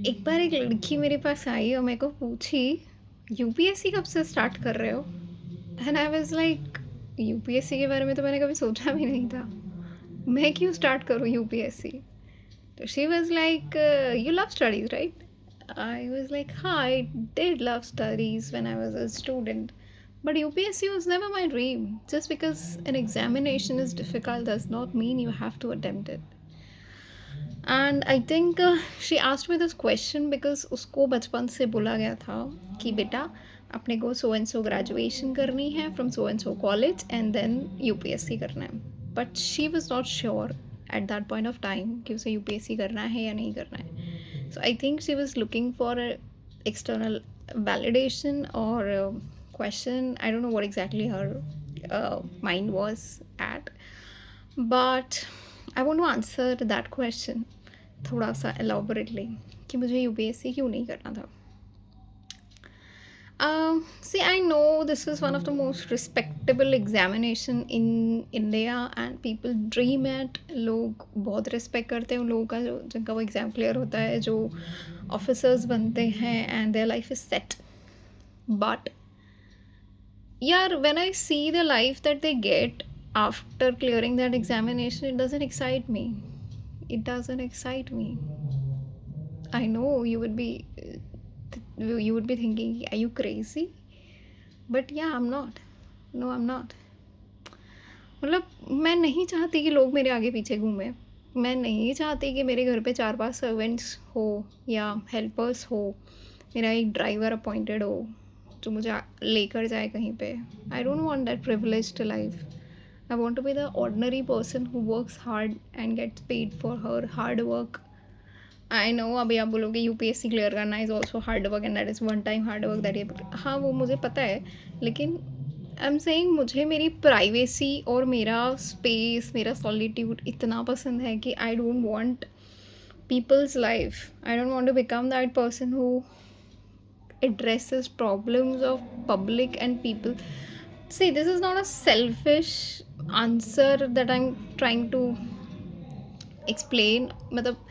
एक बार एक लड़की मेरे पास आई और मेरे को पूछी, यूपीएससी कब से स्टार्ट कर रहे हो? And I was like, UPSC के बारे में तो मैंने कभी सोचा भी नहीं था। मैं क्यों स्टार्ट करूँ यूपीएससी? तो she was like, you love studies right? I was like, हाँ, I did love studies when I was a student, but UPSC was never my dream. Just because an examination is difficult does not mean you have to attempt it. And I think she asked me this question because उसको बचपन से बोला गया था कि बेटा अपने को सो एंड सो ग्रेजुएशन करनी है from so and so college and then UPSC करना है. But she was not sure at that point of time कि उसे यूपीएससी करना है या नहीं करना है. So I think she was looking for external validation और question. I don't know what exactly her mind was at, but I want to answer that question थोड़ा सा elaborately कि मुझे यूपीएससी क्यों नहीं करना था. See, I know this is one of the most respectable examination in India and people dream it. लोग बहुत respect करते हैं उन लोगों का जो जिनका वो एग्ज़ाम क्लियर होता है, जो ऑफिसर्स बनते हैं and their life is set. But yeah, when I see the life that they get after clearing that examination, it doesn't excite me. It doesn't excite me. I know you would be thinking, are you crazy? But yeah, I'm not. No, I'm not. मतलब मैं नहीं चाहती कि लोग मेरे आगे पीछे घूमें. मैं नहीं चाहती कि मेरे घर पे 4-5 सर्वेंट्स हो या हेल्पर्स हो, मेरा एक ड्राइवर अपॉइंटेड हो जो मुझे लेकर जाए कहीं पे. I don't want that privileged life. I want to be the ordinary person who works hard and gets paid for her hard work. I know अभी आप बोलोगे यूपीएससी क्लियर करना is also hard work and that is one time hard work that ये. हाँ, वो मुझे पता है, लेकिन आई एम सेइंग मुझे मेरी प्राइवेसी और मेरा स्पेस, मेरा सॉलिट्यूड इतना पसंद है कि आई don't want people's life. I don't want to become that person who addresses problems of public and people. See, this is not a selfish answer that I'm trying to explain. मतलब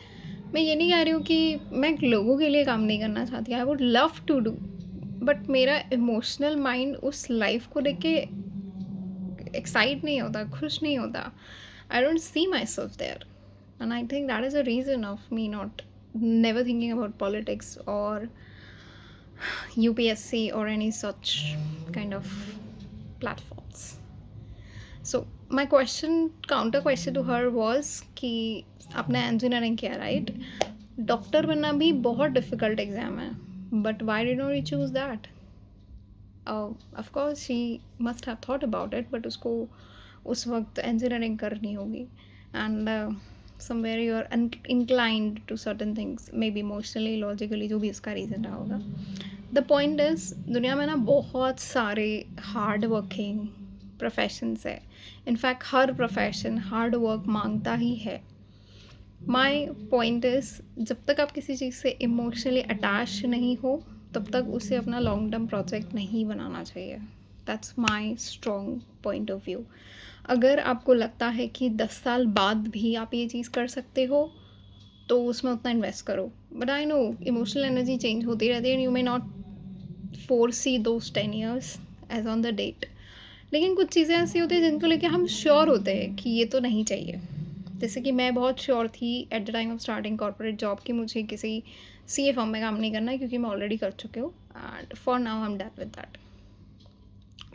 मैं ये नहीं कह रही हूँ कि मैं लोगों के लिए काम नहीं करना चाहती. I would love to do, but मेरा इमोशनल माइंड उस लाइफ को देख के एक्साइट नहीं होता, खुश नहीं होता. I don't see myself there and I think that is a reason of me not never thinking about politics or UPSC or any such kind of platforms. So my counter question to her was कि आपने engineering किया right? Doctor बनना भी बहुत difficult exam है, but why did not you choose that? Of course she must have thought about it, but उसको उस वक्त इंजीनियरिंग करनी होगी and somewhere you are inclined to certain things, maybe emotionally, logically, जो भी उसका reason रहा होगा. द पॉइंट इज़, दुनिया में ना बहुत सारे हार्ड वर्किंग प्रोफेशंस है. इनफैक्ट हर प्रोफेशन हार्ड वर्क मांगता ही है. माई पॉइंट इज़, जब तक आप किसी चीज़ से इमोशनली अटैच नहीं हो तब तक उसे अपना लॉन्ग टर्म प्रोजेक्ट नहीं बनाना चाहिए. That's my strong point of view. अगर आपको लगता है कि 10 साल बाद भी आप ये चीज़ कर सकते हो तो उसमें उतना इन्वेस्ट करो. But I know emotional energy change होती रहती है and you may not foresee those 10 years as on the date. लेकिन कुछ चीज़ें ऐसी होती हैं जिनको लेके हम श्योर होते हैं कि ये तो नहीं चाहिए. जैसे कि मैं बहुत श्योर थी at the time of starting corporate job कि मुझे किसी सीए फर्म में काम नहीं करना है, क्योंकि मैं ऑलरेडी कर चुके हूँ and for now I am done with that.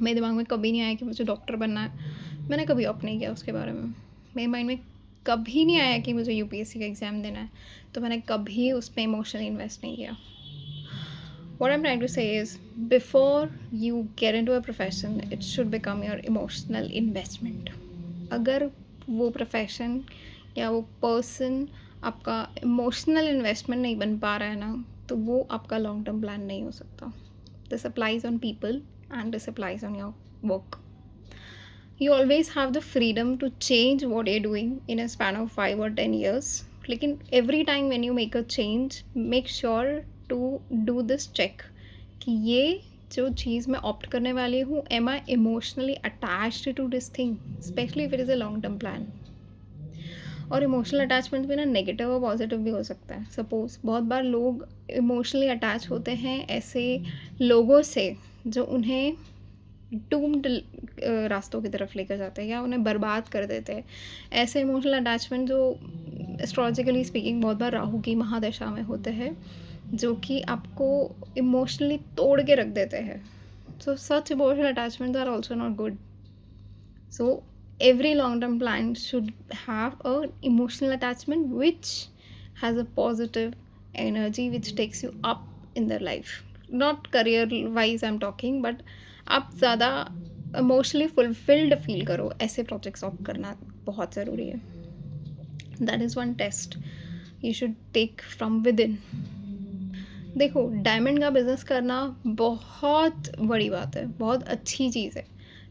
मेरे दिमाग में कभी नहीं आया कि मुझे डॉक्टर बनना है. मैंने कभी ऑप्ट नहीं किया उसके बारे में. मेरे माइंड में कभी नहीं आया कि मुझे यूपीएससी का एग्ज़ाम देना है, तो मैंने कभी उस पर इमोशनली इन्वेस्ट नहीं किया. What I'm trying to say is, before you get into a profession, it should become your emotional investment. अगर वो प्रोफेशन या वो पर्सन आपका इमोशनल इन्वेस्टमेंट नहीं बन पा रहा है ना, तो वो आपका लॉन्ग टर्म प्लान नहीं हो सकता. This applies on people and this applies on your work. You always have the freedom to change what you're doing in a span of 5 or 10 years. लेकिन every time when you make a change, make sure to do this check कि ये जो चीज़ मैं opt करने वाली हूँ, am I emotionally attached to this thing, especially if it is a long term plan. और emotional attachment भी ना नेगेटिव और पॉजिटिव भी हो सकता है. सपोज़ बहुत बार लोग इमोशनली अटैच होते हैं ऐसे लोगों से जो उन्हें डूम्ड रास्तों की तरफ लेकर जाते हैं या उन्हें बर्बाद कर देते हैं. ऐसे इमोशनल अटैचमेंट जो एस्ट्रोलॉजिकली स्पीकिंग बहुत बार राहु की महादशा में होते हैं, जो कि आपको इमोशनली तोड़ के रख देते हैं. So such emotional attachments are also not good. So every long-term plan should have an emotional attachment which has a positive energy which takes you up in their life. Not career-wise I'm talking, but आप ज़्यादा emotionally fulfilled feel करो, ऐसे projects opt करना बहुत ज़रूरी है. That is one test you should take from within. देखो, diamond का बिज़नेस करना बहुत बड़ी बात है, बहुत अच्छी चीज़ है.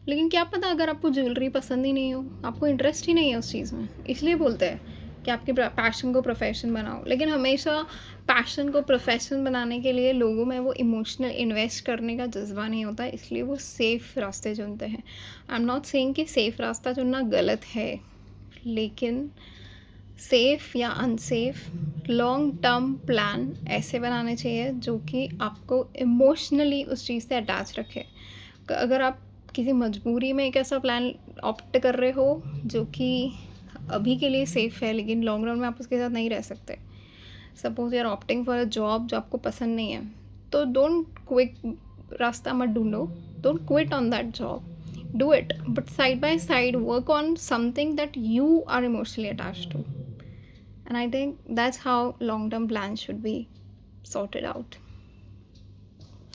लेकिन क्या पता अगर आपको ज्वेलरी पसंद ही नहीं हो, आपको इंटरेस्ट ही नहीं है उस चीज़ में. इसलिए बोलते हैं कि आपके पैशन को प्रोफेशन बनाओ. लेकिन हमेशा पैशन को प्रोफेशन बनाने के लिए लोगों में वो इमोशनल इन्वेस्ट करने का जज्बा नहीं होता, इसलिए वो सेफ़ रास्ते चुनते हैं. आई एम नॉट सेइंग कि सेफ़ रास्ता चुनना गलत है, लेकिन सेफ़ या अनसेफ लॉन्ग टर्म प्लान ऐसे बनाने चाहिए जो कि आपको इमोशनली उस चीज़ से अटैच रखे. अगर आप किसी मजबूरी में एक ऐसा प्लान ऑप्ट कर रहे हो जो कि अभी के लिए सेफ़ है लेकिन लॉन्ग रन में आप उसके साथ नहीं रह सकते. Suppose you are opting for a job जो आपको पसंद नहीं है, तो डोंट क्विट रास्ता मत ढूंढो. Don't quit on that job. Do it, but side by side work on something that you are emotionally attached to. And I think that's how long term plans should be sorted out.